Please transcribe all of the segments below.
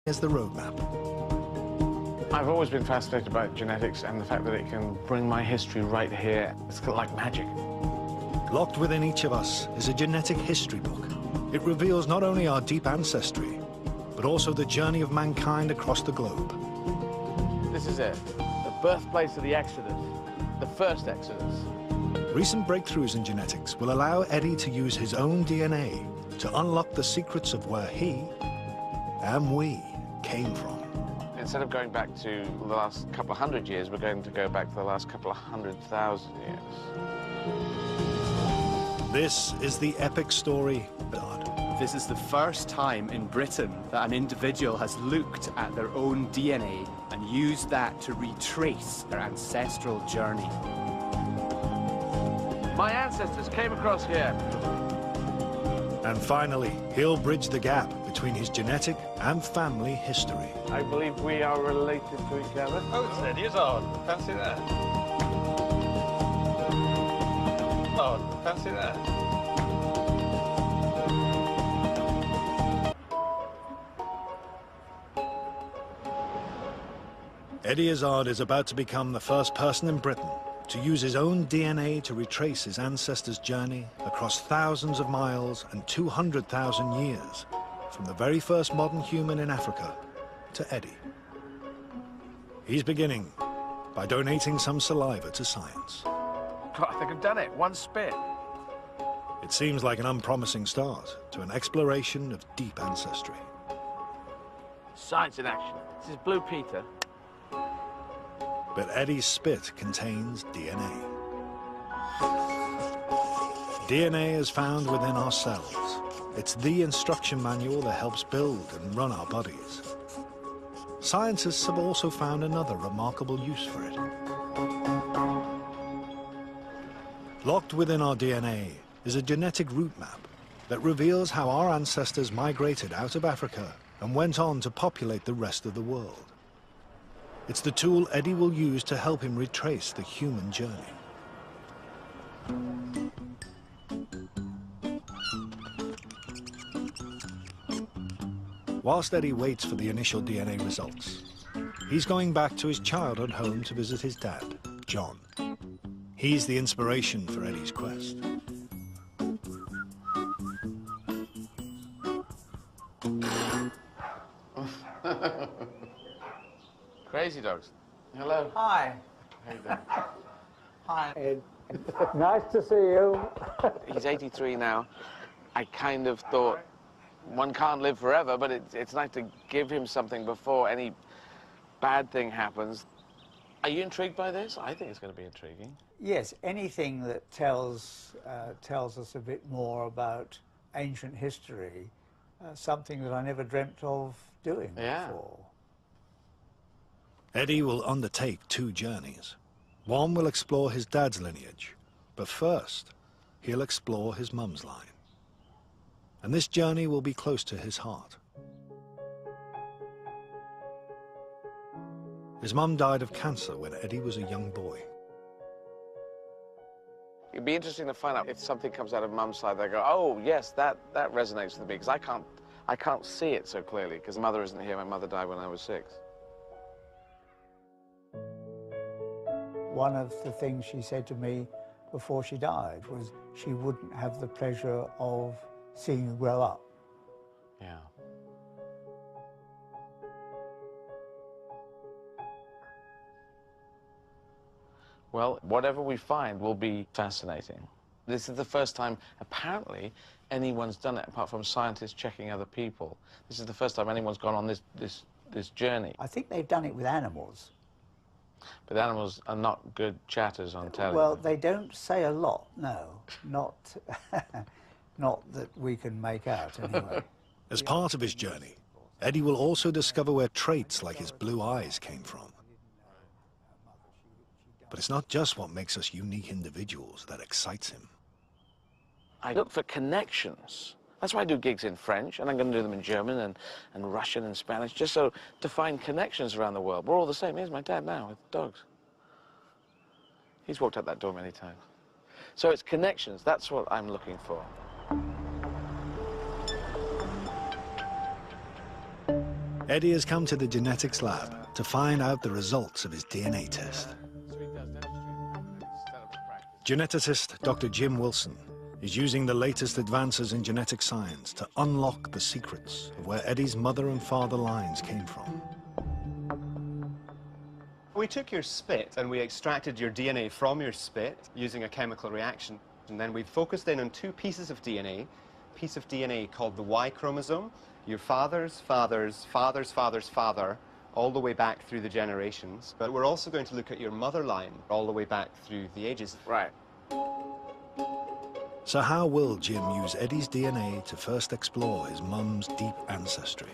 as the roadmap. I've always been fascinated by genetics and the fact that it can bring my history right here. It's like magic. Locked within each of us is a genetic history book. It reveals not only our deep ancestry, but also the journey of mankind across the globe. This is it, the birthplace of the Exodus, the first Exodus. Recent breakthroughs in genetics will allow Eddie to use his own DNA to unlock the secrets of where he and we came from. Instead of going back to the last couple of hundred years, we're going to go back to the last couple of 100,000 years. This is the epic story, God. This is the first time in Britain that an individual has looked at their own DNA and used that to retrace their ancestral journey. My ancestors came across here. And finally, he'll bridge the gap between his genetic and family history. I believe we are related to each other. Oh, it's Eddie Izzard. Fancy that. Oh, fancy that. Eddie Izzard is about to become the first person in Britain to use his own DNA to retrace his ancestors' journey across thousands of miles and 200,000 years, from the very first modern human in Africa to Eddie. He's beginning by donating some saliva to science. God, I think I've done it. One spit. It seems like an unpromising start to an exploration of deep ancestry. Science in action. This is Blue Peter. But Eddie's spit contains DNA. DNA is found within our cells. It's the instruction manual that helps build and run our bodies. Scientists have also found another remarkable use for it. Locked within our DNA is a genetic route map that reveals how our ancestors migrated out of Africa and went on to populate the rest of the world. It's the tool Eddie will use to help him retrace the human journey. Whilst Eddie waits for the initial DNA results, he's going back to his childhood home to visit his dad, John. He's the inspiration for Eddie's quest. Crazy dogs. Hello. Hi. How you doing? Hi, Ed. Nice to see you. He's 83 now. I kind of thought one can't live forever, but it's nice to give him something before any bad thing happens. Are you intrigued by this? I think it's going to be intriguing. Yes, anything that tells us a bit more about ancient history, something that I never dreamt of doing before. Eddie will undertake 2 journeys. One will explore his dad's lineage, but first, he'll explore his mum's line. And this journey will be close to his heart. His mum died of cancer when Eddie was a young boy. It'd be interesting to find out if something comes out of mum's side, they go, oh, yes, that resonates with me, because I can't see it so clearly, because mother isn't here. My mother died when I was 6. One of the things she said to me before she died was she wouldn't have the pleasure of seeing you grow up. Yeah. Well, whatever we find will be fascinating. This is the first time, apparently, anyone's done it, apart from scientists checking other people. This is the first time anyone's gone on this journey. I think they've done it with animals. But animals are not good chatters on television. Well, they don't say a lot, no. Not, not that we can make out, anyway. As part of his journey, Eddie will also discover where traits like his blue eyes came from. But it's not just what makes us unique individuals that excites him. I look for connections. That's why I do gigs in French, and I'm going to do them in German and Russian and Spanish, just so to find connections around the world. We're all the same. Here's my dad now with dogs. He's walked out that door many times. So it's connections. That's what I'm looking for. Eddie has come to the genetics lab to find out the results of his DNA test. Geneticist Dr. Jim Wilson is using the latest advances in genetic science to unlock the secrets of where Eddie's mother and father lines came from. We took your spit and we extracted your DNA from your spit using a chemical reaction. And then we focused in on two pieces of DNA, a piece of DNA called the Y chromosome, your father's father's father's father's father, all the way back through the generations. But we're also going to look at your mother line all the way back through the ages. Right. So how will Jim use Eddie's DNA to first explore his mum's deep ancestry?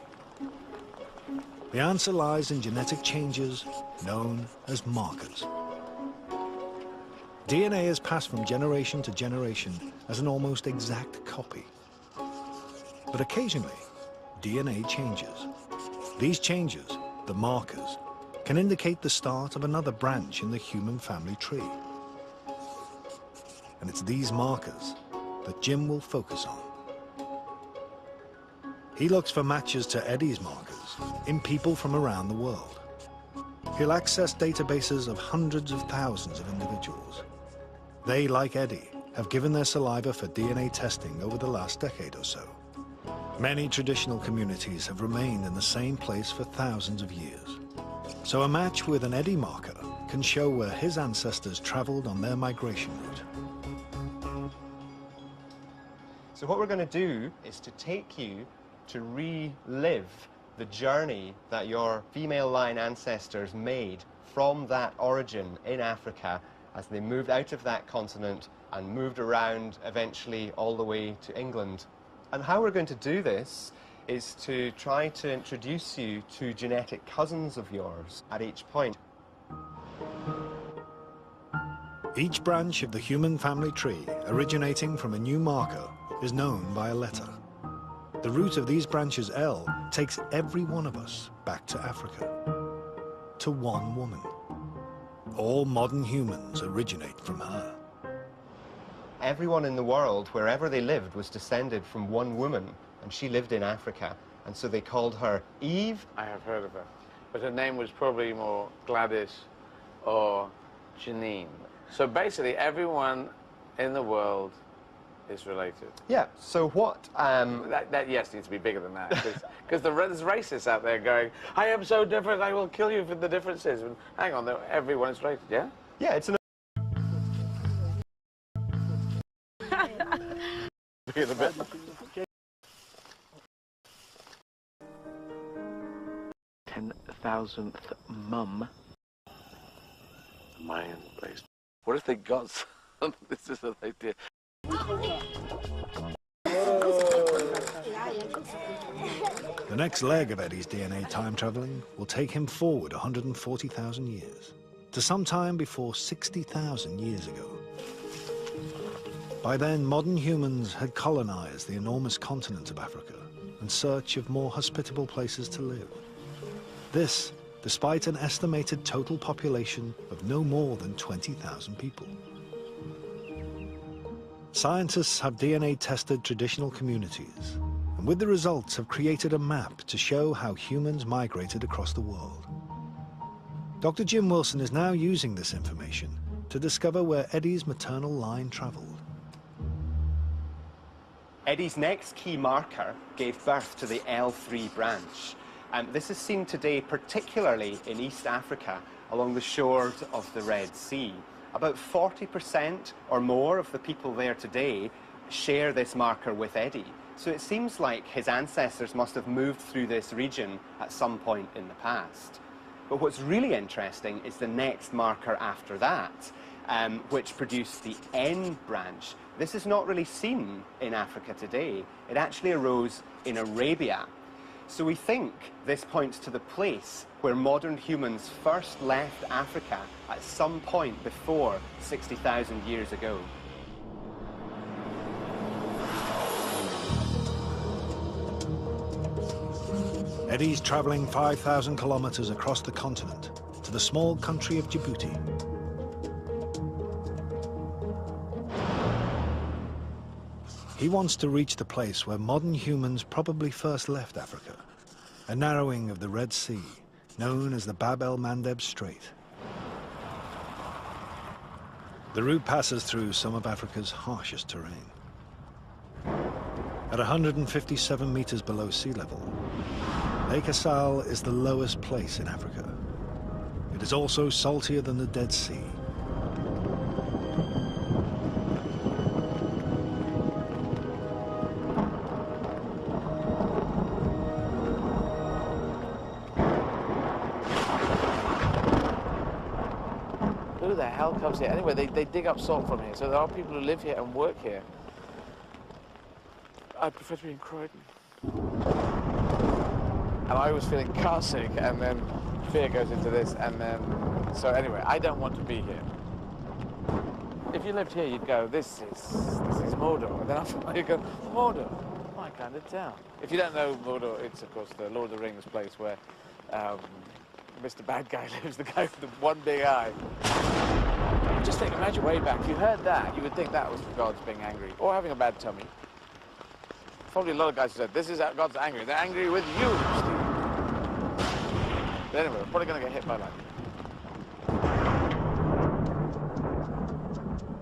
The answer lies in genetic changes known as markers. DNA is passed from generation to generation as an almost exact copy. But occasionally, DNA changes. These changes, the markers, can indicate the start of another branch in the human family tree. And it's these markers that Jim will focus on. He looks for matches to Eddie's markers in people from around the world. He'll access databases of hundreds of thousands of individuals. They, like Eddie, have given their saliva for DNA testing over the last decade or so. Many traditional communities have remained in the same place for thousands of years. So a match with an Eddie marker can show where his ancestors traveled on their migration route. So what we're going to do is to take you to relive the journey that your female line ancestors made from that origin in Africa as they moved out of that continent and moved around eventually all the way to England. And how we're going to do this is to try to introduce you to genetic cousins of yours at each point. Each branch of the human family tree originating from a new marker is known by a letter. The root of these branches, L, takes every one of us back to Africa, to one woman. All modern humans originate from her. Everyone in the world, wherever they lived, was descended from one woman, and she lived in Africa, and so they called her Eve. I have heard of her, but her name was probably more Gladys or Janine. So basically, everyone in the world is related. Yeah, so what... That yes needs to be bigger than that, because there's racists out there going, I am so different, I will kill you for the differences. And hang on, everyone is related, yeah? Yeah, it's an... Look at the bit. 10,000th mum. Mayan place. What if they got some? This is an idea. The next leg of Eddie's DNA time traveling will take him forward 140,000 years, to sometime before 60,000 years ago. By then, modern humans had colonized the enormous continent of Africa in search of more hospitable places to live. This, despite an estimated total population of no more than 20,000 people. Scientists have DNA tested traditional communities, and with the results have created a map to show how humans migrated across the world. Dr. Jim Wilson is now using this information to discover where Eddie's maternal line traveled. Eddie's next key marker gave birth to the L3 branch. This is seen today particularly in East Africa along the shores of the Red Sea. About 40% or more of the people there today share this marker with Eddie. So it seems like his ancestors must have moved through this region at some point in the past. But what's really interesting is the next marker after that, which produced the N branch. This is not really seen in Africa today. It actually arose in Arabia. So we think this points to the place where modern humans first left Africa at some point before 60,000 years ago. Eddie's traveling 5,000 kilometers across the continent to the small country of Djibouti. He wants to reach the place where modern humans probably first left Africa, a narrowing of the Red Sea, known as the Bab el-Mandeb Strait. The route passes through some of Africa's harshest terrain. At 157 meters below sea level, Lake Ahlal is the lowest place in Africa. It is also saltier than the Dead Sea. Who the hell comes here? Anyway, they dig up salt from here, so there are people who live here and work here. I prefer to be in Croydon. And I was feeling car sick, and then fear goes into this, and then... So anyway, I don't want to be here. If you lived here, you'd go, this is Mordor. And then after a while, you go, Mordor, my kind of town. If you don't know Mordor, it's, of course, the Lord of the Rings place where Mr. Bad Guy lives, the guy with the one big eye. Just think, imagine way back, if you heard that, you would think that was the gods being angry, or having a bad tummy. Probably a lot of guys who said, this is God's angry. They're angry with you, Steve. But anyway, we're probably going to get hit by lightning.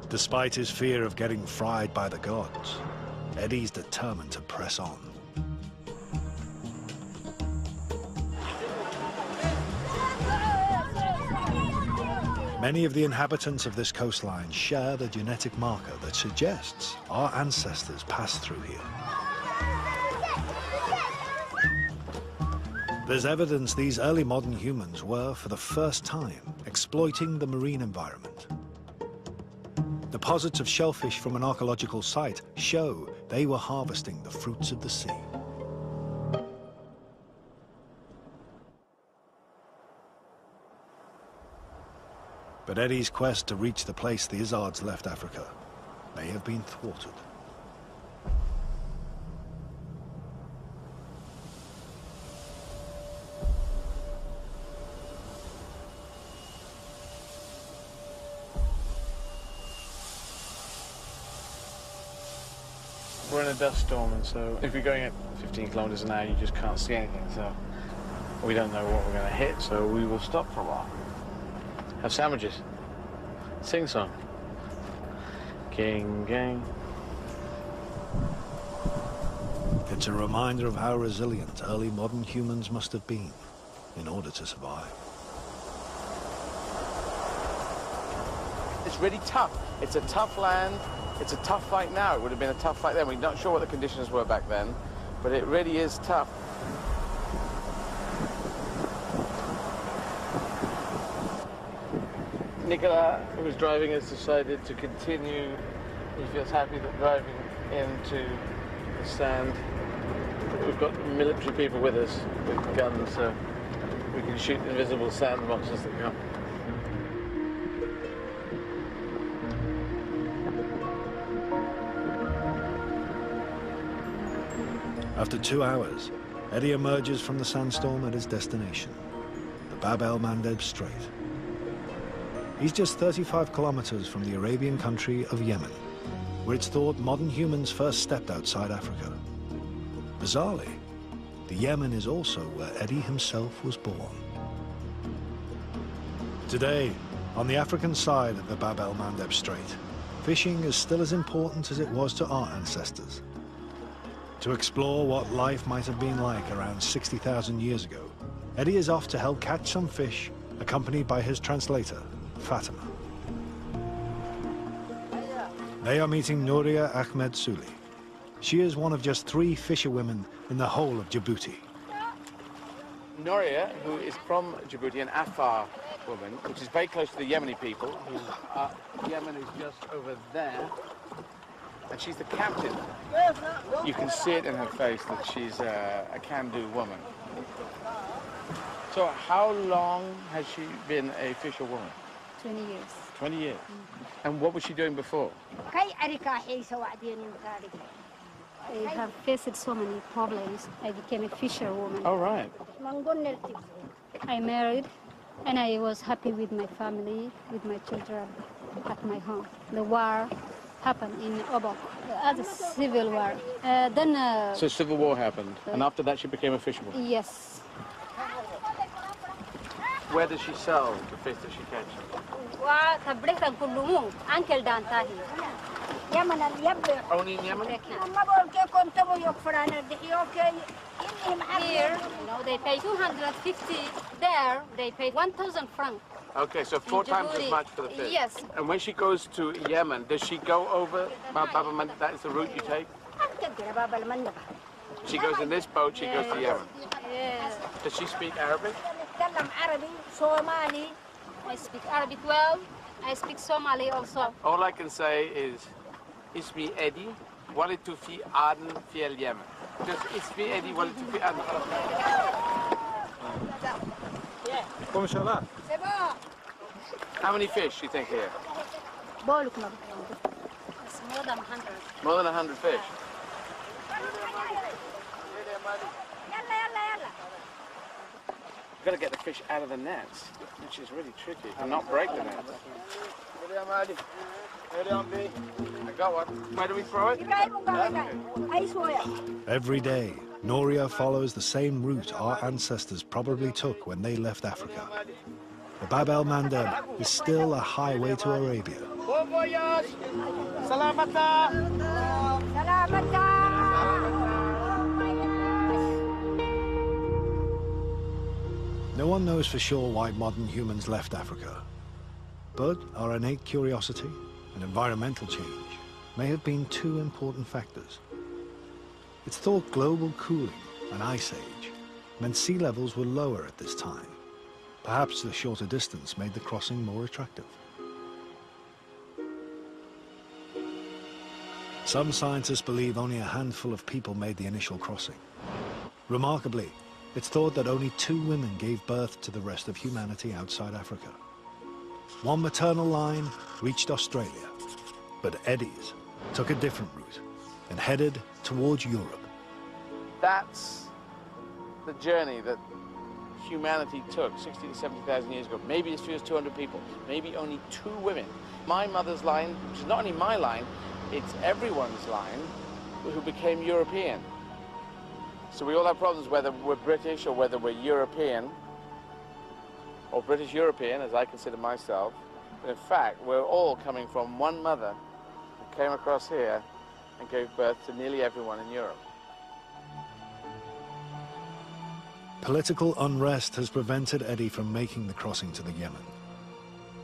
Despite his fear of getting fried by the gods, Eddie's determined to press on. Many of the inhabitants of this coastline share the genetic marker that suggests our ancestors passed through here. There's evidence these early modern humans were, for the first time, exploiting the marine environment. Deposits of shellfish from an archaeological site show they were harvesting the fruits of the sea. But Eddie's quest to reach the place the Izzards left Africa may have been thwarted. We're in a dust storm, and so if you're going at 15 kilometers an hour, you just can't see anything. So we don't know what we're going to hit, so we will stop for a while. Have sandwiches. Sing song. King, gang. It's a reminder of how resilient early modern humans must have been in order to survive. It's really tough. It's a tough land. It's a tough fight now. It would have been a tough fight then. We're not sure what the conditions were back then, but it really is tough. Nicola, who was driving, has decided to continue. He feels happy that driving into the sand. We've got military people with us with guns, so we can shoot invisible sand boxes that come. After 2 hours, Eddie emerges from the sandstorm at his destination, the Bab el-Mandeb Strait. He's just 35 kilometers from the Arabian country of Yemen, where it's thought modern humans first stepped outside Africa. Bizarrely, the Yemen is also where Eddie himself was born. Today, on the African side of the Bab el-Mandeb Strait, fishing is still as important as it was to our ancestors. To explore what life might have been like around 60,000 years ago, Eddie is off to help catch some fish, accompanied by his translator, Fatima. They are meeting Nouria Ahmed Suli. She is one of just 3 fisherwomen in the whole of Djibouti. Nouria, who is from Djibouti, an Afar woman, which is very close to the Yemeni people, Yemen is just over there. And she's the captain. You can see it in her face that she's a can-do woman. So how long has she been a fisherwoman? 20 years. 20 years. And what was she doing before? I have faced so many problems. I became a fisherwoman. Oh, right. I married, and I was happy with my family, with my children at my home. The war happened in Obok. as a civil war. Then, So civil war happened, and after that she became a fisherwoman. yes. Where does she sell the fish that she catches? Only in Yemen? Here, they pay 250. There, they pay 1,000 francs. Okay, so 4 times as much for the fish. Yes. And when she goes to Yemen, does she go over Bab el-Mandeb? That is the route you take? She goes in this boat, she goes to Yemen. Yes. Does she speak Arabic? I speak Arabic well. I speak Somali also. All I can say is, Ismi Eddie, ولدت في عدن في اليمن. Just Ismi Eddie, ولدت في عدن. How many fish do you think here? It's more than 100. More than 100 fish. You've got to get the fish out of the nets, which is really tricky, and not break the nets. I got one. Where do we throw it? Every day, Noria follows the same route our ancestors probably took when they left Africa. The Bab el-Mandeb is still a highway to Arabia. Bon voyage! Salamata! No one knows for sure why modern humans left Africa. But our innate curiosity and environmental change may have been 2 important factors. It's thought global cooling and ice age meant sea levels were lower at this time. Perhaps the shorter distance made the crossing more attractive. Some scientists believe only a handful of people made the initial crossing. Remarkably, it's thought that only 2 women gave birth to the rest of humanity outside Africa. One maternal line reached Australia, but Eddie's took a different route and headed towards Europe. That's the journey that humanity took 60 to 70,000 years ago. Maybe as few as 200 people, maybe only 2 women. My mother's line, which is not only my line, it's everyone's line who became European. So we all have problems whether we're British or whether we're European, or British European, as I consider myself. But in fact, we're all coming from one mother who came across here and gave birth to nearly everyone in Europe. Political unrest has prevented Eddie from making the crossing to the Yemen.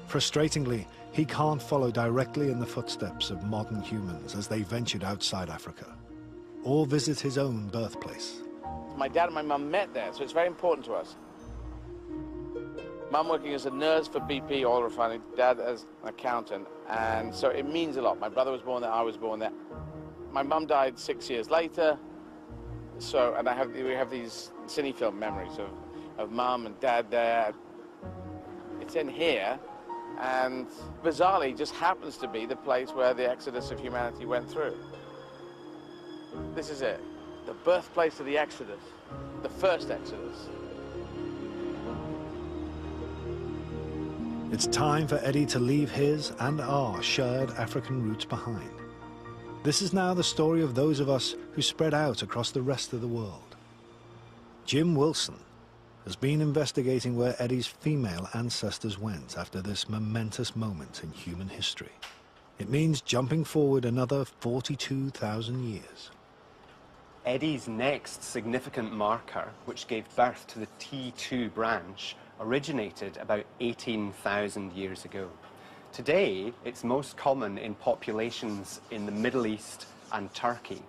Frustratingly, he can't follow directly in the footsteps of modern humans as they ventured outside Africa, or visit his own birthplace. My dad and my mum met there, so it's very important to us. Mum working as a nurse for BP oil refining, dad as an accountant, and so it means a lot. My brother was born there, I was born there. My mum died 6 years later, so, and we have these cine-film memories of mum and dad there. It's in here, and bizarrely just happens to be the place where the exodus of humanity went through. This is it, the birthplace of the exodus, the first exodus. It's time for Eddie to leave his and our shared African roots behind. This is now the story of those of us who spread out across the rest of the world. Jim Wilson has been investigating where Eddie's female ancestors went after this momentous moment in human history. It means jumping forward another 42,000 years. Eddie's next significant marker, which gave birth to the T2 branch, originated about 18,000 years ago. Today, it's most common in populations in the Middle East and Turkey.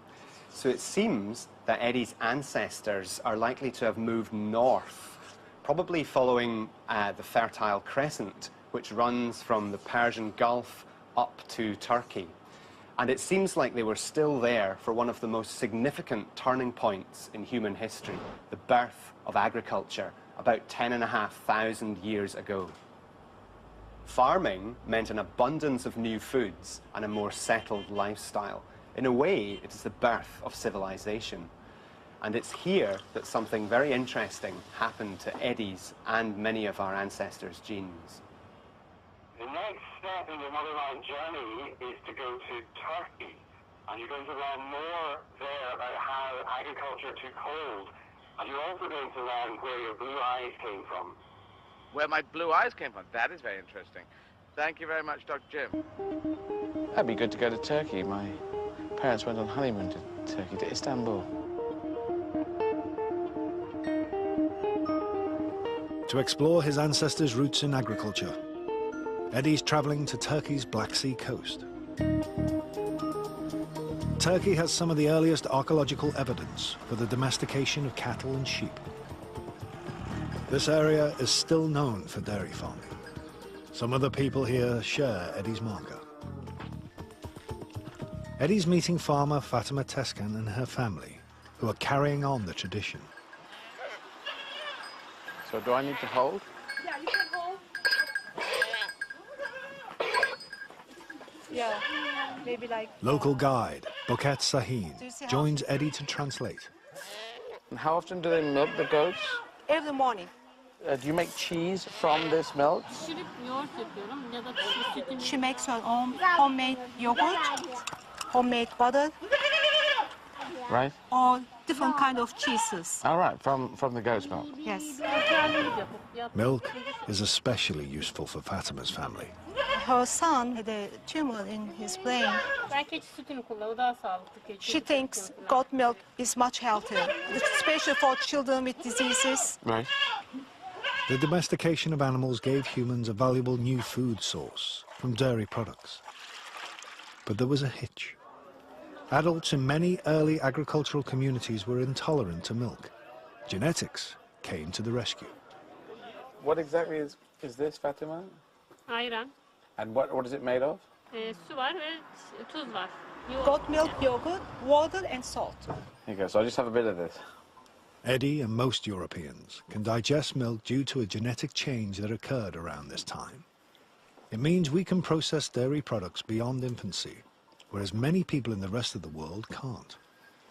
So it seems that Eddie's ancestors are likely to have moved north, probably following the Fertile Crescent, which runs from the Persian Gulf up to Turkey. And it seems like they were still there for one of the most significant turning points in human history, the birth of agriculture, about 10,500 years ago. Farming meant an abundance of new foods and a more settled lifestyle. In a way, it is the birth of civilization. And it's here that something very interesting happened to Eddie's and many of our ancestors' genes. The next step in the motherland journey is to go to Turkey. And you're going to learn more there about how agriculture took hold. And you're also going to learn where your blue eyes came from. Where my blue eyes came from? That is very interesting. Thank you very much, Dr. Jim. That'd be good to go to Turkey. My parents went on honeymoon to Turkey, to Istanbul. To explore his ancestors' roots in agriculture, Eddie's traveling to Turkey's Black Sea coast. Turkey has some of the earliest archaeological evidence for the domestication of cattle and sheep. This area is still known for dairy farming. Some of the people here share Eddie's marker. Eddie's meeting farmer Fatima Teskan and her family, who are carrying on the tradition. So do I need to hold? Yeah, you can hold. Yeah, maybe like... Local guide, Buket Sahin, joins Eddie to translate. And how often do they milk the goats? Every morning. Do you make cheese from this milk? She makes her own homemade yogurt, homemade butter, Right. all different kind of cheeses. All right, from the goat's milk. Yes. Milk is especially useful for Fatima's family. Her son had a tumor in his brain. She thinks goat milk is much healthier, especially for children with diseases. Right. The domestication of animals gave humans a valuable new food source from dairy products. But there was a hitch. Adults in many early agricultural communities were intolerant to milk. Genetics came to the rescue. What exactly is this, Fatima? Ayran, And what is it made of? su var ve tuz var. Goat milk, yogurt, water, and salt. Here you go. So I'll just have a bit of this. Eddie and most Europeans can digest milk due to a genetic change that occurred around this time. It means we can process dairy products beyond infancy, whereas many people in the rest of the world can't.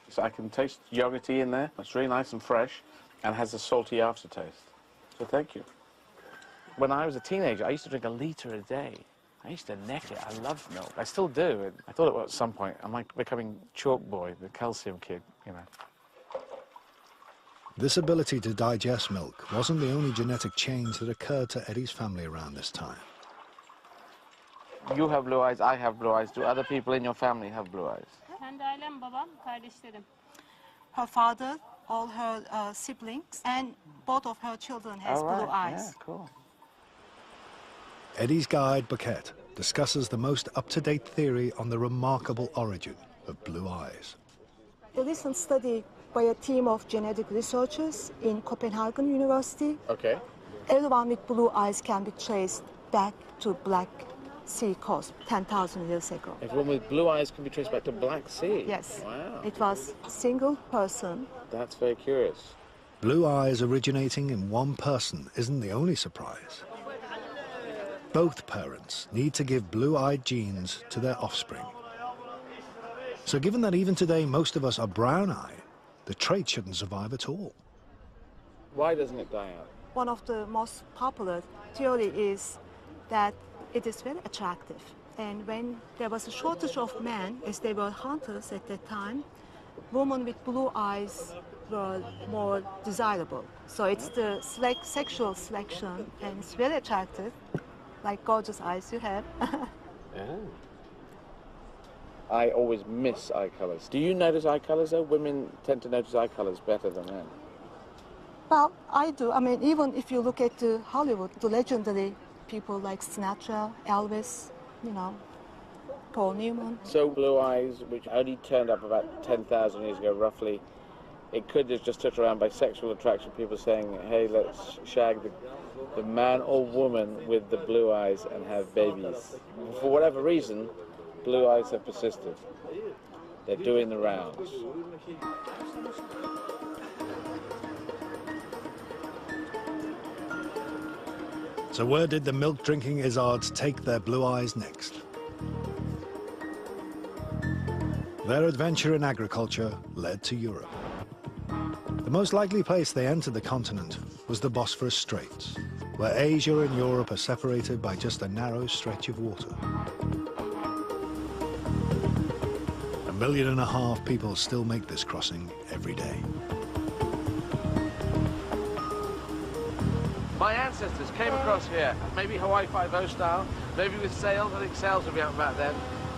So I can taste yogurty in there. It's really nice and fresh and has a salty aftertaste. So thank you. When I was a teenager, I used to drink a litre a day. I used to neck it. I loved milk. I still do. I thought it was at some point. I'm like becoming Chalk Boy, the calcium kid, you know. This ability to digest milk wasn't the only genetic change that occurred to Eddie's family around this time. You have blue eyes, I have blue eyes. Do other people in your family have blue eyes? Kendi ailem, babam, kardeşlerim. Her father, all her siblings, and both of her children has All right. blue eyes. Yeah, cool. Eddie's guide, Buket, discusses the most up-to-date theory on the remarkable origin of blue eyes. A recent study by a team of genetic researchers in Copenhagen University. Okay. Everyone with blue eyes can be traced back to Black Sea coast 10,000 years ago. Everyone with blue eyes can be traced back to Black Sea? Yes. Wow. It was a single person. That's very curious. Blue eyes originating in one person isn't the only surprise. Both parents need to give blue-eyed genes to their offspring. So given that even today most of us are brown-eyed, the trait shouldn't survive at all. Why doesn't it die out? One of the most popular theory is that it is very attractive. And when there was a shortage of men, as they were hunters at that time, women with blue eyes were more desirable. So it's the sexual selection, and it's very attractive, like gorgeous eyes you have. Yeah. I always miss eye colours. Do you notice eye colours, though? Women tend to notice eye colours better than men. Well, I do. I mean, even if you look at Hollywood, the legendary people like Sinatra, Elvis, you know, Paul Newman. So blue eyes, which only turned up about 10,000 years ago, roughly, it could have just touched around by sexual attraction, people saying, hey, let's shag the man or woman with the blue eyes and have babies. For whatever reason, blue eyes have persisted. They're doing the rounds. So where did the milk-drinking Izzards take their blue eyes next? Their adventure in agriculture led to Europe. The most likely place they entered the continent was the Bosphorus Straits, where Asia and Europe are separated by just a narrow stretch of water. And million people still make this crossing every day. My ancestors came across here, maybe Hawaii Five-0 style, maybe with sails. I think sails would be out back then,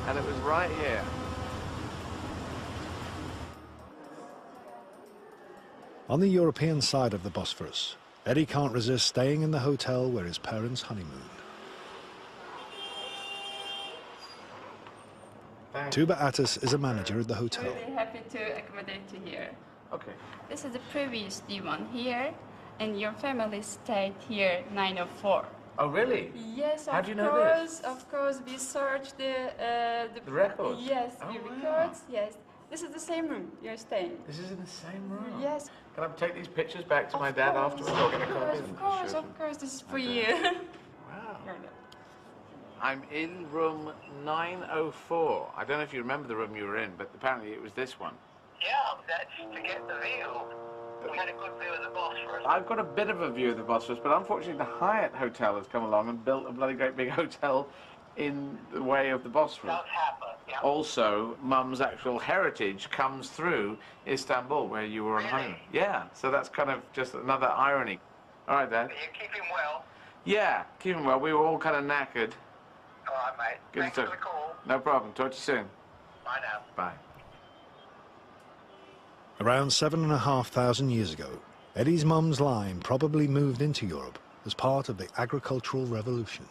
and it was right here. On the European side of the Bosphorus, Eddie can't resist staying in the hotel where his parents honeymooned. Tuba Attis is a manager at the hotel. Really happy to accommodate you here. Okay. This is the previous divan here, and your family stayed here 904. Oh, really? Yes, How do you know this? Of course, we searched the records? Yes, Oh, the wow. records, yes. This is the same room you're staying. This is in the same room? Yes. Can I take these pictures back to my dad afterwards? I'll get a copy Of course, this is for you. Wow. I'm in room 904. I don't know if you remember the room you were in, but apparently it was this one. Yeah, that's to get the view. We had a good view of the Bosphorus. I've got a bit of a view of the Bosphorus, but unfortunately the Hyatt Hotel has come along and built a bloody great big hotel in the way of the Bosphorus. Does happen, yeah. Also, Mum's actual heritage comes through Istanbul, where you were on home. Yeah, so that's kind of just another irony. All right, Dad. Are you keeping well? Yeah, keeping well. We were all kind of knackered. All right, mate. Good Thanks to for the call. No problem. Talk to you soon. Bye now. Bye. Around 7,500 years ago, Eddie's mum's line probably moved into Europe as part of the agricultural revolution.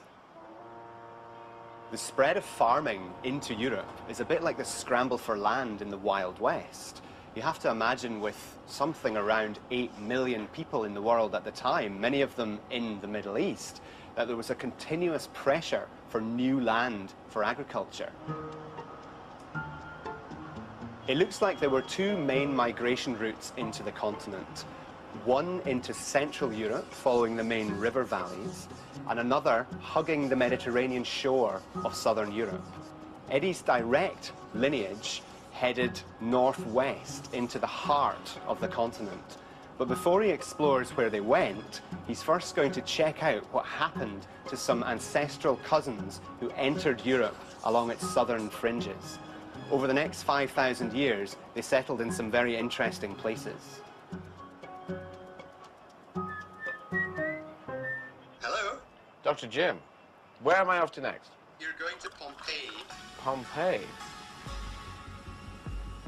The spread of farming into Europe is a bit like the scramble for land in the Wild West. You have to imagine, with something around 8 million people in the world at the time, many of them in the Middle East, that there was a continuous pressure for new land for agriculture. It looks like there were two main migration routes into the continent. One into Central Europe, following the main river valleys, and another hugging the Mediterranean shore of Southern Europe. Eddie's direct lineage headed northwest into the heart of the continent. But before he explores where they went, he's first going to check out what happened to some ancestral cousins who entered Europe along its southern fringes. Over the next 5,000 years, they settled in some very interesting places. Hello? Dr. Jim, where am I off to next? You're going to Pompeii. Pompeii.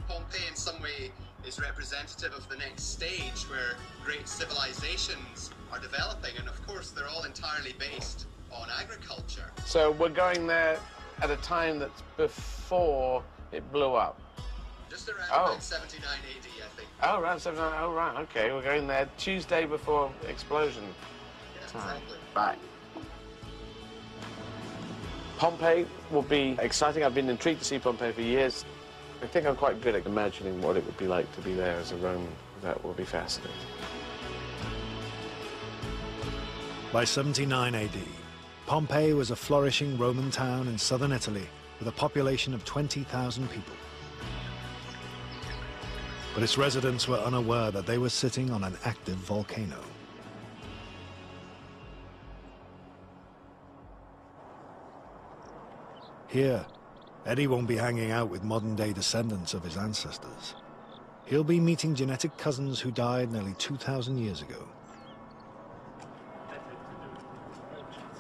Pompeii in some way is representative of the next stage where great civilizations are developing, and of course they're all entirely based on agriculture. So we're going there at a time that's before it blew up. Just around about 79 AD, I think. Oh, around 79. Oh, right. Okay, we're going there Tuesday before explosion. Yeah, time. exactly. Bye. Pompeii will be exciting. I've been intrigued to see Pompeii for years. I think I'm quite good at imagining what it would be like to be there as a Roman. That will be fascinating. By 79 AD, Pompeii was a flourishing Roman town in southern Italy with a population of 20,000 people. But its residents were unaware that they were sitting on an active volcano. Here, Eddie won't be hanging out with modern-day descendants of his ancestors. He'll be meeting genetic cousins who died nearly 2,000 years ago.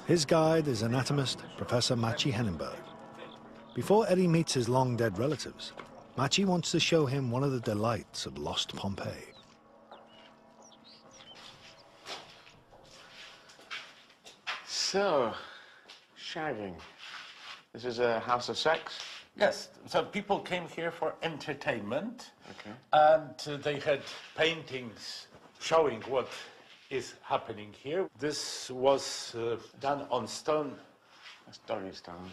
His guide is anatomist Professor Maciej Henenberg. Before Eddie meets his long-dead relatives, Maciej wants to show him one of the delights of lost Pompeii. So, shagging. This is a house of sex? Yes, so people came here for entertainment, Okay. and they had paintings showing what is happening here. This was done on stone. That's doggy stone.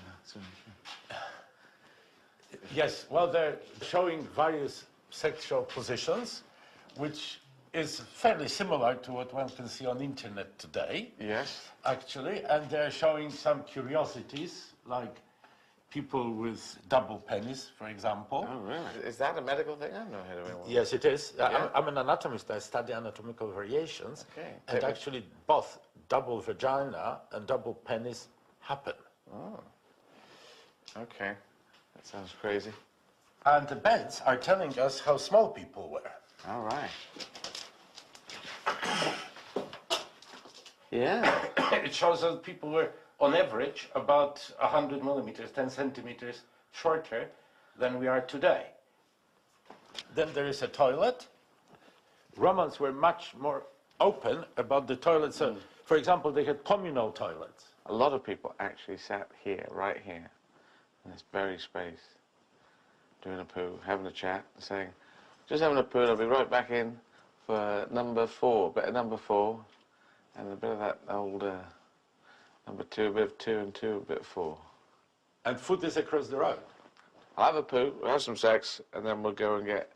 Yes, well, they're showing various sexual positions, which is fairly similar to what one can see on internet today. Yes. Actually, and they're showing some curiosities, like people with double penis, for example. Oh, really? Is that a medical thing? I don't know how to one. Yes, it is. Yeah. I'm an anatomist. I study anatomical variations. Okay. And actually, both double vagina and double penis happen. Oh. Okay. That sounds crazy. And the beds are telling us how small people were. All right. Yeah. It shows that people were, on average, about 100 millimeters, 10 centimeters shorter than we are today. Then there is a toilet. Romans were much more open about the toilets. So, for example, they had communal toilets. A lot of people actually sat here, right here, in this very space, doing a poo, having a chat, saying, just having a poo, and I'll be right back in for number 4, bit of number 4, and a bit of that old number 2, a bit of 2 and 2, a bit of 4. And food is across the road. I'll have a poo, we'll have some sex, and then we'll go and get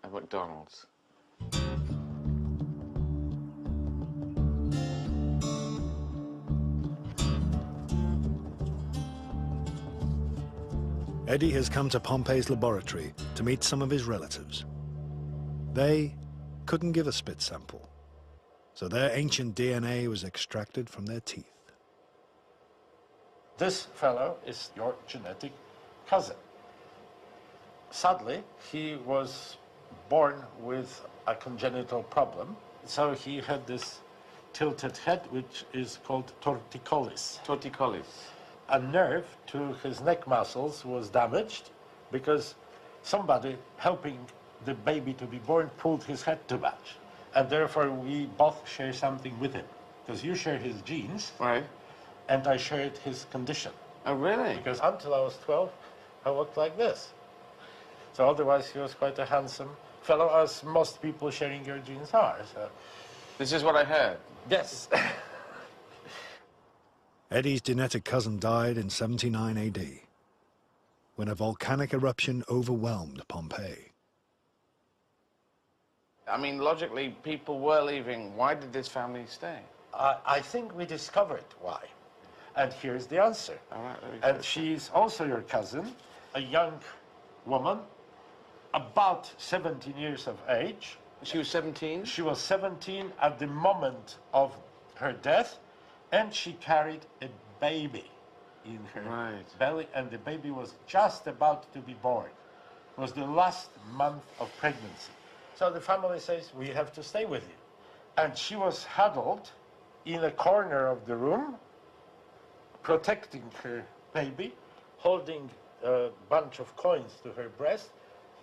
a McDonald's. Eddie has come to Pompey's laboratory to meet some of his relatives. They couldn't give a spit sample, so their ancient DNA was extracted from their teeth. This fellow is your genetic cousin. Sadly, he was born with a congenital problem, so he had this tilted head, which is called torticollis. Torticollis. A nerve to his neck muscles was damaged because somebody helping the baby to be born pulled his head too much. And therefore we both share something with him. Because you share his genes, right, and I shared his condition. Oh, really? Because until I was 12, I walked like this. So otherwise he was quite a handsome fellow, as most people sharing your genes are. So. This is what I heard? Yes. Eddie's genetic cousin died in 79 AD, when a volcanic eruption overwhelmed Pompeii. I mean, logically, people were leaving. Why did this family stay? I think we discovered why. And here's the answer. All right, and she's also your cousin, a young woman, about 17 years of age. She was 17? She was 17 at the moment of her death, and she carried a baby in her belly, and the baby was just about to be born. It was the last month of pregnancy. So the family says, we have to stay with you. And she was huddled in a corner of the room, protecting her baby, holding a bunch of coins to her breast,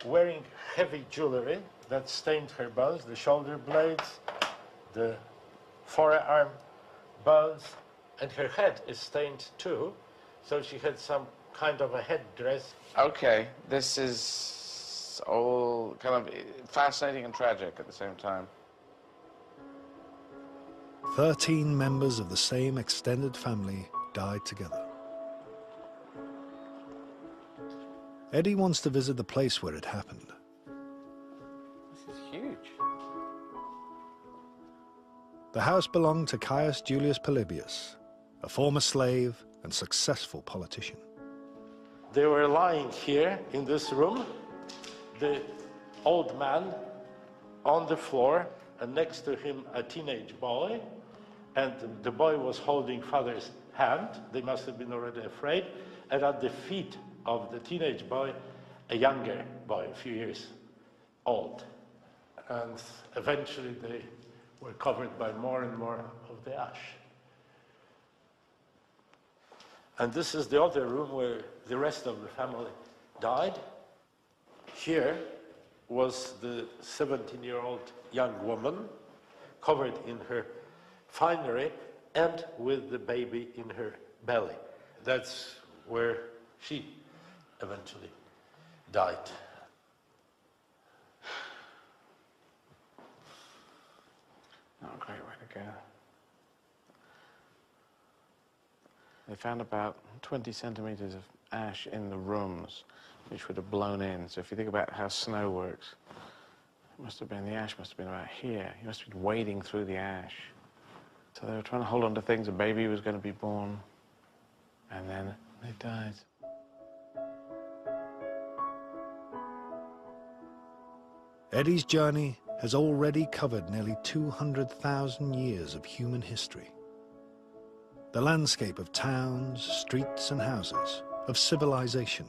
wearing heavy jewelry that stained her bones, the shoulder blades, the forearm bones, and her head is stained too, so she had some kind of a headdress. Okay, this is all kind of fascinating and tragic at the same time. 13 members of the same extended family died together. Eddie wants to visit the place where it happened. This is huge. The house belonged to Caius Julius Polybius, a former slave and successful politician. They were lying here in this room, the old man on the floor, and next to him a teenage boy, and the boy was holding father's hand. They must have been already afraid. And at the feet of the teenage boy, a younger boy, a few years old. And eventually they were covered by more and more of the ash. And this is the other room where the rest of the family died. Here was the 17-year-old young woman, covered in her finery and with the baby in her belly. That's where she eventually died. Not a great way to go. They found about 20 centimeters of ash in the rooms, which would have blown in. So if you think about how snow works, it must have been, the ash must have been about here. You must have been wading through the ash. So they were trying to hold on to things. A baby was going to be born, and then they died. Eddie's journey has already covered nearly 200,000 years of human history. The landscape of towns, streets and houses, of civilization,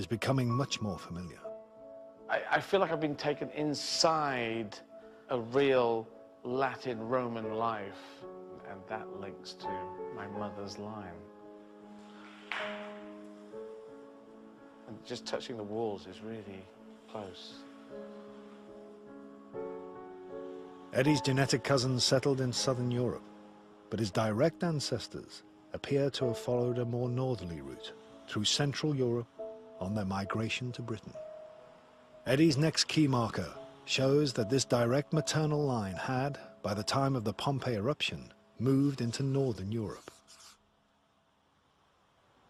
is becoming much more familiar. I feel like I've been taken inside a real Latin Roman life, and that links to my mother's line. And just touching the walls is really close. Eddie's genetic cousins settled in southern Europe, but his direct ancestors appear to have followed a more northerly route through Central Europe on their migration to Britain. Eddie's next key marker shows that this direct maternal line had, by the time of the Pompeii eruption, moved into northern Europe.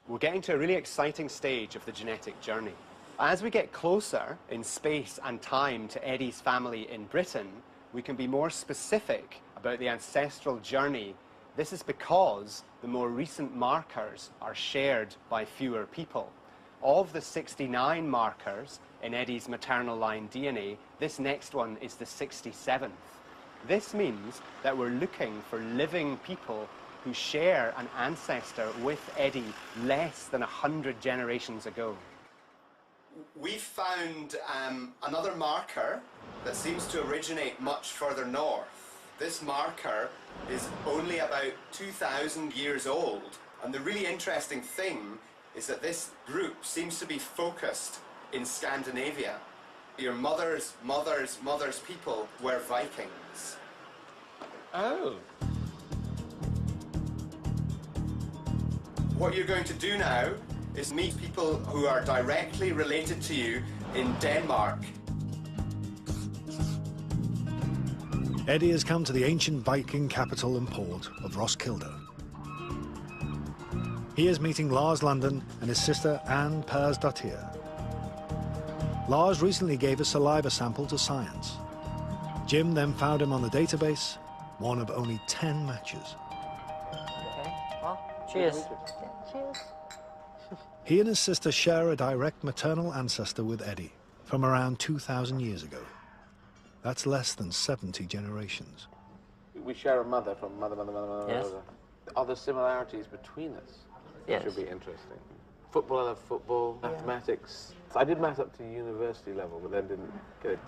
We're getting to a really exciting stage of the genetic journey. As we get closer in space and time to Eddie's family in Britain, we can be more specific about the ancestral journey. This is because the more recent markers are shared by fewer people. Of the 69 markers in Eddie's maternal line DNA, this next one is the 67th. This means that we're looking for living people who share an ancestor with Eddie less than 100 generations ago. We've found another marker that seems to originate much further north. This marker is only about 2,000 years old, and the really interesting thing is that this group seems to be focused in Scandinavia. Your mother's people were Vikings. Oh. What you're going to do now is meet people who are directly related to you in Denmark. Eddie has come to the ancient Viking capital and port of Roskilde. He is meeting Lars London and his sister Anne Persdottir. Lars recently gave a saliva sample to science. Jim then found him on the database, one of only 10 matches. Okay, well, cheers. Cheers. He and his sister share a direct maternal ancestor with Eddie from around 2,000 years ago. That's less than 70 generations. We share a mother from mother. Yes. Are there similarities between us? Yes. Which would be interesting. Football, I love football, mathematics. I did math up to university level, but then didn't get it.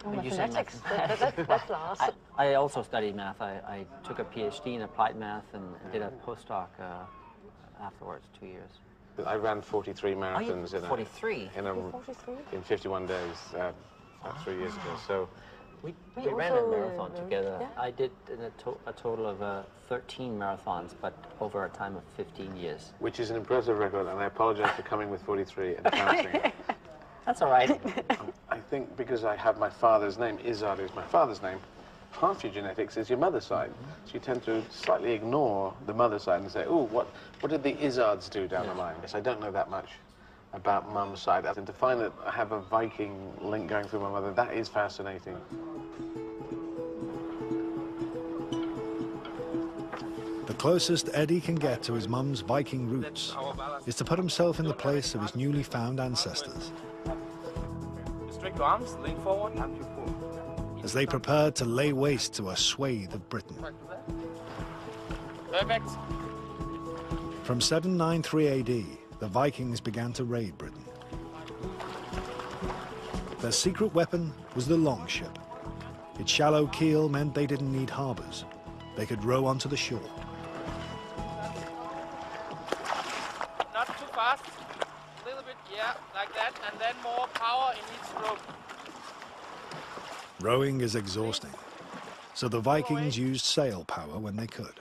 Oh, mathematics, that's last. I also studied math. I took a PhD in applied math and did a postdoc afterwards, 2 years. I ran 43 marathons in 43? In 51 days, about 3 years ago. So we ran a marathon together. Yeah. I did a total of 13 marathons, but over a time of 15 years. Which is an impressive record, and I apologize for coming with 43 and counting it. That's all right. I think because I have my father's name, Izzards is my father's name, half your genetics is your mother's side. So you tend to slightly ignore the mother's side and say, oh, what did the Izzards do down the line? Yes, I don't know that much about mum's side. And to find that I have a Viking link going through my mother, that is fascinating. The closest Eddie can get to his mum's Viking roots is to put himself in the place of his newly found ancestors. Straight your arms, lean forward, and you pull. As they prepared to lay waste to a swathe of Britain. Perfect. From 793 AD, the Vikings began to raid Britain. Their secret weapon was the longship. Its shallow keel meant they didn't need harbors. They could row onto the shore. Not too fast. A little bit, yeah, like that, and then more power in each rope. Rowing is exhausting, so the Vikings used sail power when they could.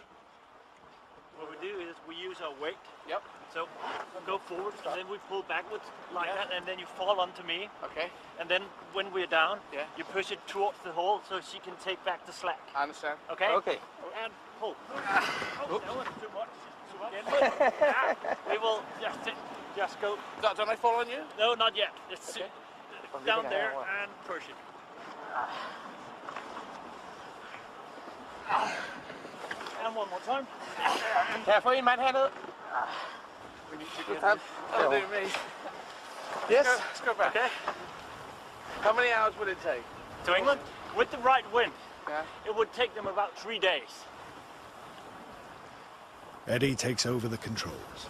What we do is we use our weight. Yep. So go forward, and then we pull backwards like that, and then you fall onto me. Okay. And then when we're down, you push it towards the hole so she can take back the slack. I understand. Okay? Okay. And pull. Oh, that was too much. Yeah, we will just go. Don't I fall on you? No, not yet. Just sit down there and push it. And one more time. Careful, you might handle it. We need to get this. Oh, dear me. Yes? Let's go back. Okay. How many hours would it take? To England? With the right wind, it would take them about 3 days. Eddie takes over the controls.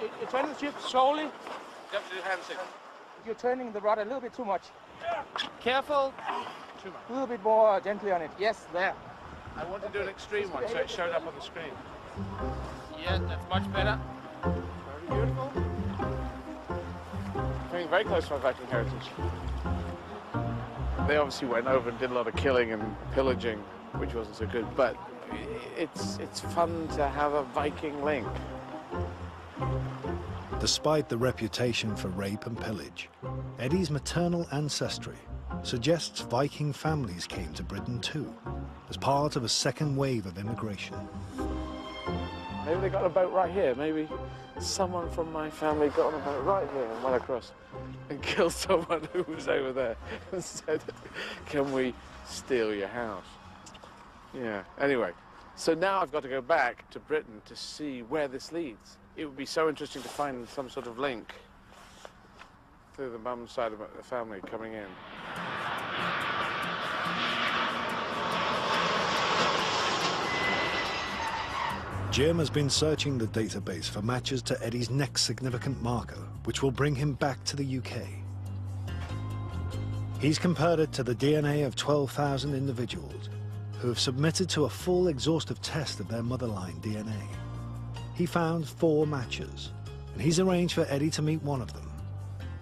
You turn the ship slowly. You have to do hand signals. You're turning the rod a little bit too much. Careful. Too much. A little bit more gently on it. Yes, there. I want to do an extreme one so it showed up on the screen. Yes, that's much better. Very beautiful. Coming very close to my Viking heritage. They obviously went over and did a lot of killing and pillaging, which wasn't so good, but it's fun to have a Viking link. Despite the reputation for rape and pillage, Eddie's maternal ancestry suggests Viking families came to Britain too, as part of a second wave of immigration. Maybe they got a boat right here. Maybe someone from my family got on a boat right here and went across and killed someone who was over there and said, can we steal your house? Yeah, anyway. So now I've got to go back to Britain to see where this leads. It would be so interesting to find some sort of link through the mum's side of the family coming in. Jim has been searching the database for matches to Eddie's next significant marker, which will bring him back to the UK. He's compared it to the DNA of 12,000 individuals who have submitted to a full exhaustive test of their motherline DNA. He found 4 matches, and he's arranged for Eddie to meet one of them.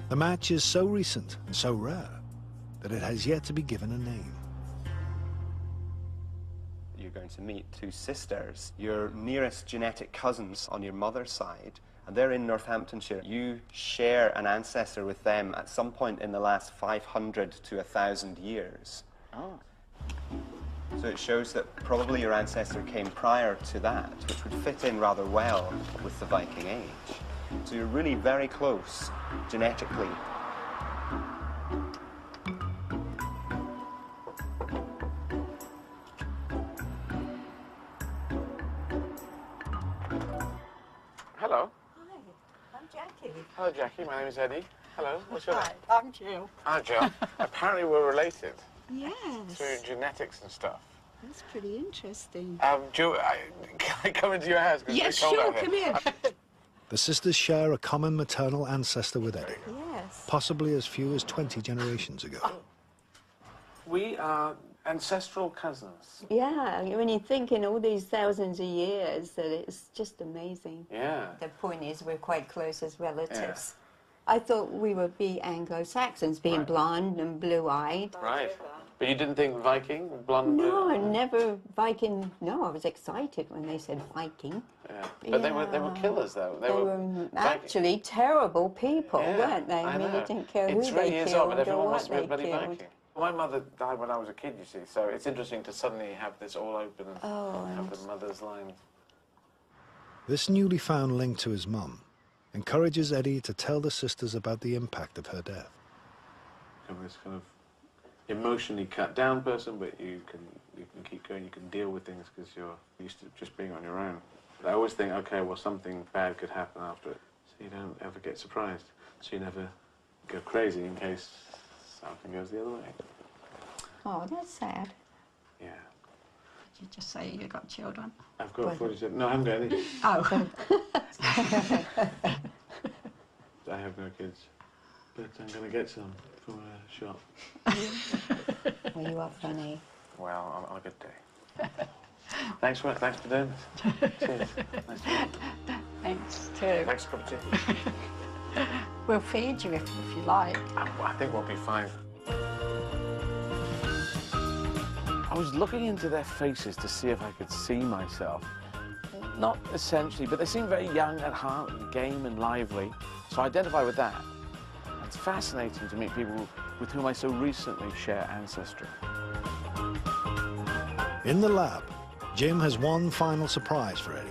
The match is so recent and so rare that it has yet to be given a name. You're going to meet 2 sisters, your nearest genetic cousins on your mother's side, and they're in Northamptonshire. You share an ancestor with them at some point in the last 500 to 1,000 years. Oh. So it shows that probably your ancestor came prior to that, which would fit in rather well with the Viking Age. So you're really very close genetically. Hello. Hi, I'm Jackie. Hello, Jackie. My name is Eddie. Hello. What's your name? Hi, I'm Jill. Ah, Jill. Apparently we're related Yes. through genetics and stuff. That's pretty interesting. Jill, can I come into your house? 'Cause Yes, it's cold sure, out here. come in. The sisters share a common maternal ancestor with Eddie, Yes. possibly as few as 20 generations ago. We are ancestral cousins. Yeah, when you think in all these thousands of years, that it's just amazing. Yeah. The point is, we're quite close as relatives. I thought we would be Anglo-Saxons, being blonde and blue-eyed. Right. But you didn't think Viking, blonde? No, never Viking. No, I was excited when they said Viking. Yeah. But they were killers, though. They were actually terrible people, weren't they? I mean, you didn't care who it's really they is killed odd, but or everyone what wants to be a they bloody killed. Viking. My mother died when I was a kid, you see, so it's interesting to suddenly have this all open and have the mother's line. This newly found link to his mum encourages Eddie to tell the sisters about the impact of her death. I'm this kind of emotionally cut down person, but you can keep going, you can deal with things because you're used to just being on your own. But I always think, okay, well, something bad could happen after it, so you don't ever get surprised. So you never go crazy in case something goes the other way. Oh, that's sad. Yeah. Did you just say you got children? I've got 47. No, I haven't got any. Oh. I have no kids, but I'm going to get some from a shop. Well, you are funny. Well, on a good day. Thanks for doing this. Cheers. Nice to meet you. Thanks, too. Thanks for coming to. We'll feed you if you like. I think we'll be fine. I was looking into their faces to see if I could see myself. Not essentially, but they seem very young at heart, and game and lively, so I identify with that. It's fascinating to meet people with whom I so recently share ancestry. In the lab, Jim has one final surprise for Eddie.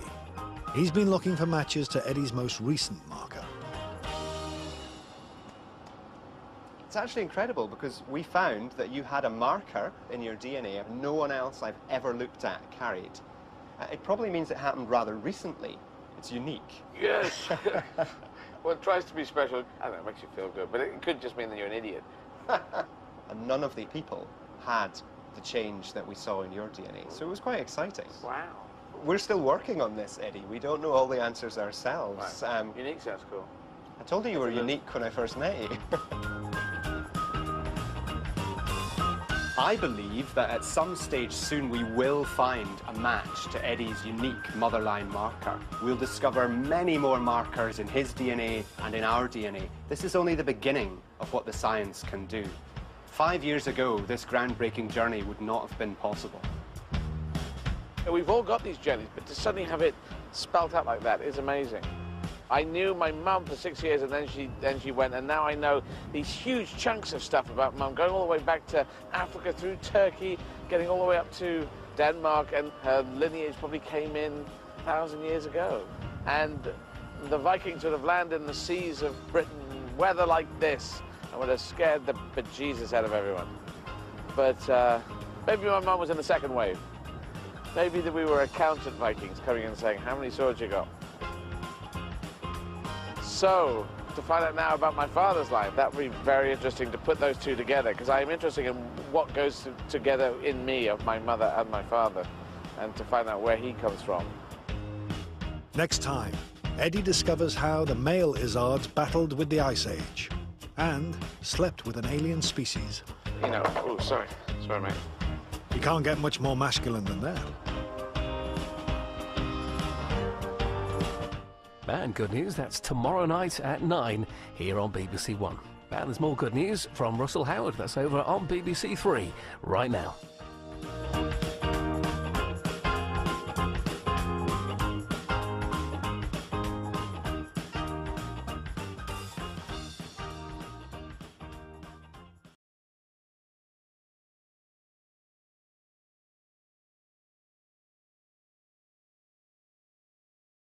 He's been looking for matches to Eddie's most recent marker. It's actually incredible because we found that you had a marker in your DNA no one else I've ever looked at carried. It probably means it happened rather recently. It's unique. Yes. Well, it tries to be special. I don't know, it makes you feel good, but it could just mean that you're an idiot. And none of the people had the change that we saw in your DNA, so it was quite exciting. Wow. we're still working on this, Eddie. We don't know all the answers ourselves. Right. Unique sounds cool. I told you you were unique when I first met you. I believe that at some stage soon we will find a match to Eddie's unique motherline marker. We'll discover many more markers in his DNA and in our DNA. This is only the beginning of what the science can do. 5 years ago, this groundbreaking journey would not have been possible. We've all got these journeys, but to suddenly have it spelt out like that is amazing. I knew my mum for 6 years, and then she went, and now I know these huge chunks of stuff about mum, going all the way back to Africa, through Turkey, getting all the way up to Denmark, and her lineage probably came in 1,000 years ago. And the Vikings would have landed in the seas of Britain, weather like this, and would have scared the bejesus out of everyone. But maybe my mum was in the second wave. Maybe that we were accountant Vikings coming in and saying, how many swords you got? So, to find out now about my father's line, that would be very interesting to put those two together, because I am interested in what goes together in me of my mother and my father, and to find out where he comes from. Next time, Eddie discovers how the male Izzards battled with the Ice Age and slept with an alien species. You know, oh, sorry, mate. You can't get much more masculine than that. And good news, that's tomorrow night at 9 here on BBC One. And there's more good news from Russell Howard. That's over on BBC Three right now.